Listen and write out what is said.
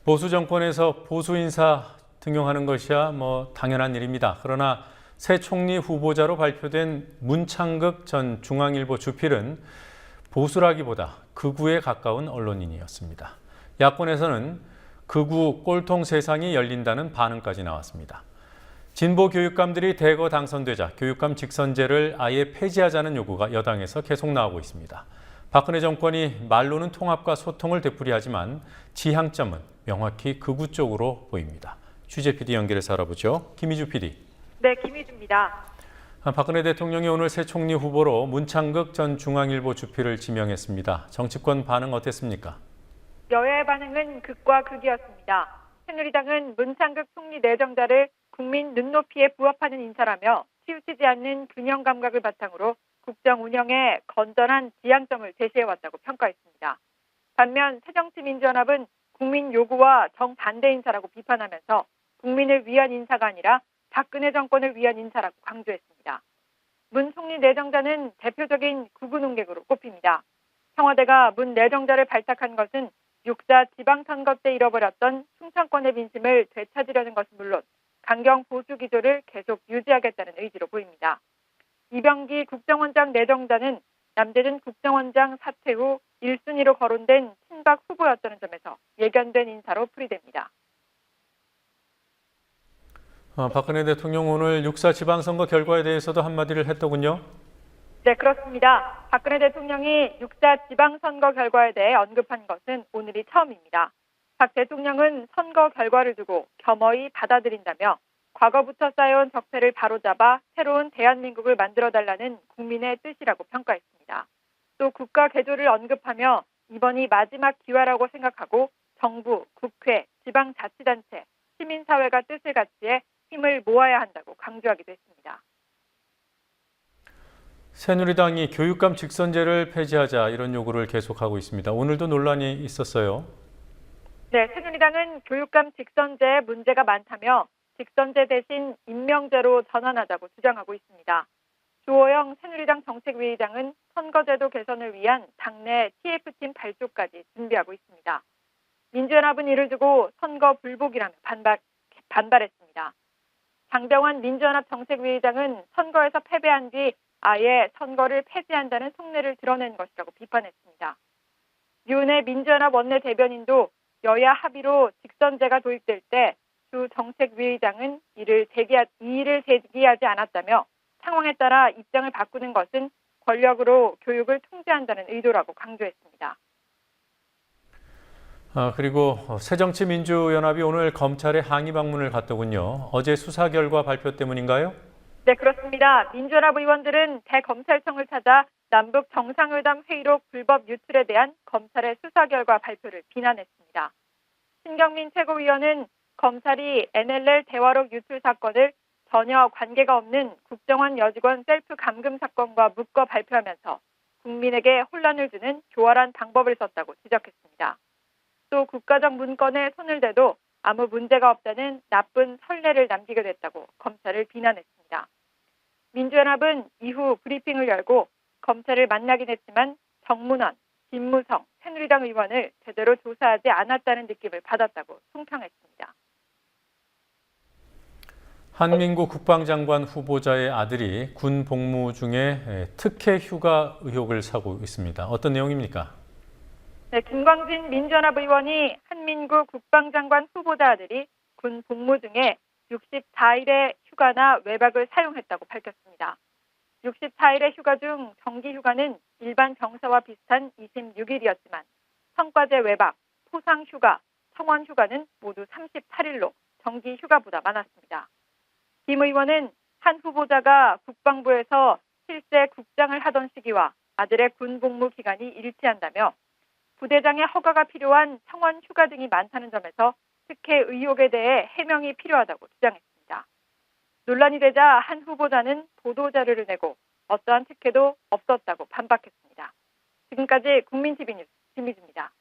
보수 정권에서 보수 인사 등용하는 것이야 당연한 일입니다. 그러나 새 총리 후보자로 발표된 문창극 전 중앙일보 주필은 보수라기보다 극우에 가까운 언론인이었습니다. 야권에서는 극우 꼴통 세상이 열린다는 반응까지 나왔습니다. 진보 교육감들이 대거 당선되자 교육감 직선제를 아예 폐지하자는 요구가 여당에서 계속 나오고 있습니다. 박근혜 정권이 말로는 통합과 소통을 되풀이하지만 지향점은 명확히 극우 쪽으로 보입니다. 취재 PD 연결해서 알아보죠. 김희주 PD. 네, 김희주입니다. 박근혜 대통령이 오늘 새 총리 후보로 문창극 전 중앙일보 주필을 지명했습니다. 정치권 반응 어땠습니까? 여야의 반응은 극과 극이었습니다. 새누리당은 문창극 총리 내정자를 국민 눈높이에 부합하는 인사라며 치우치지 않는 균형 감각을 바탕으로 국정 운영에 건전한 지향점을 제시해왔다고 평가했습니다. 반면 새정치민주연합은 국민 요구와 정반대 인사라고 비판하면서 국민을 위한 인사가 아니라 박근혜 정권을 위한 인사라고 강조했습니다. 문 총리 내정자는 대표적인 극우 논객으로 꼽힙니다. 청와대가 문 내정자를 발탁한 것은 6.4 지방선거 때 잃어버렸던 충청권의 민심을 되찾으려는 것은 물론 강경 보수 기조를 계속 유지하겠다는 의지로 보입니다. 이병기 국정원장 내정자는 남재준 국정원장 사퇴 후 1순위로 거론된 친박 후보였다는 점에서 예견된 인사로 풀이됩니다. 박근혜 대통령 오늘 6.4 지방선거 결과에 대해서도 한마디를 했더군요. 네, 그렇습니다. 박근혜 대통령이 6.4 지방선거 결과에 대해 언급한 것은 오늘이 처음입니다. 박 대통령은 선거 결과를 두고 겸허히 받아들인다며 과거부터 쌓여온 적폐를 바로잡아 새로운 대한민국을 만들어달라는 국민의 뜻이라고 평가했습니다. 또 국가 개조를 언급하며 이번이 마지막 기회라고 생각하고 정부, 국회, 지방자치단체, 시민사회가 뜻을 같이해 힘을 모아야 한다고 강조하기도 했습니다. 새누리당이 교육감 직선제를 폐지하자 이런 요구를 계속하고 있습니다. 오늘도 논란이 있었어요. 네, 새누리당은 교육감 직선제에 문제가 많다며 직선제 대신 임명제로 전환하자고 주장하고 있습니다. 주호영 새누리당 정책위의장은 선거제도 개선을 위한 당내 TF팀 발족까지 준비하고 있습니다. 민주연합은 이를 두고 선거 불복이라며 반발했습니다. 장병환 민주연합 정책위의장은 선거에서 패배한 뒤 아예 선거를 폐지한다는 속내를 드러낸 것이라고 비판했습니다. 류은혜 민주연합 원내대변인도 여야 합의로 직선제가 도입될 때 주 정책위의장은 이를 제기하지 않았다며 상황에 따라 입장을 바꾸는 것은 권력으로 교육을 통제한다는 의도라고 강조했습니다. 그리고 새정치민주연합이 오늘 검찰에 항의 방문을 갔더군요. 어제 수사 결과 발표 때문인가요? 네, 그렇습니다. 민주연합 의원들은 대검찰청을 찾아 남북 정상회담 회의록 불법 유출에 대한 검찰의 수사 결과 발표를 비난했습니다. 신경민 최고위원은 검찰이 NLL 대화록 유출 사건을 전혀 관계가 없는 국정원 여직원 셀프 감금 사건과 묶어 발표하면서 국민에게 혼란을 주는 교활한 방법을 썼다고 지적했습니다. 또 국가적 문건에 손을 대도 아무 문제가 없다는 나쁜 선례를 남기게 됐다고 검찰을 비난했습니다. 민주연합은 이후 브리핑을 열고 검찰을 만나긴 했지만 정문원, 김무성, 새누리당 의원을 제대로 조사하지 않았다는 느낌을 받았다고 총평했습니다. 한민구 국방장관 후보자의 아들이 군 복무 중에 특혜 휴가 의혹을 사고 있습니다. 어떤 내용입니까? 네, 김광진 민주연합 의원이 한민구 국방장관 후보자 아들이 군 복무 중에 64일의 휴가나 외박을 사용했다고 밝혔습니다. 64일의 휴가 중 정기 휴가는 일반 병사와 비슷한 26일이었지만 성과제 외박, 포상 휴가, 청원 휴가는 모두 38일로 정기 휴가보다 많았습니다. 김 의원은 한 후보자가 국방부에서 실제 국장을 하던 시기와 아들의 군 복무 기간이 일치한다며 부대장의 허가가 필요한 청원 휴가 등이 많다는 점에서 특혜 의혹에 대해 해명이 필요하다고 주장했습니다. 논란이 되자 한 후보자는 보도자료를 내고 어떠한 특혜도 없었다고 반박했습니다. 지금까지 국민TV 뉴스 김희주입니다.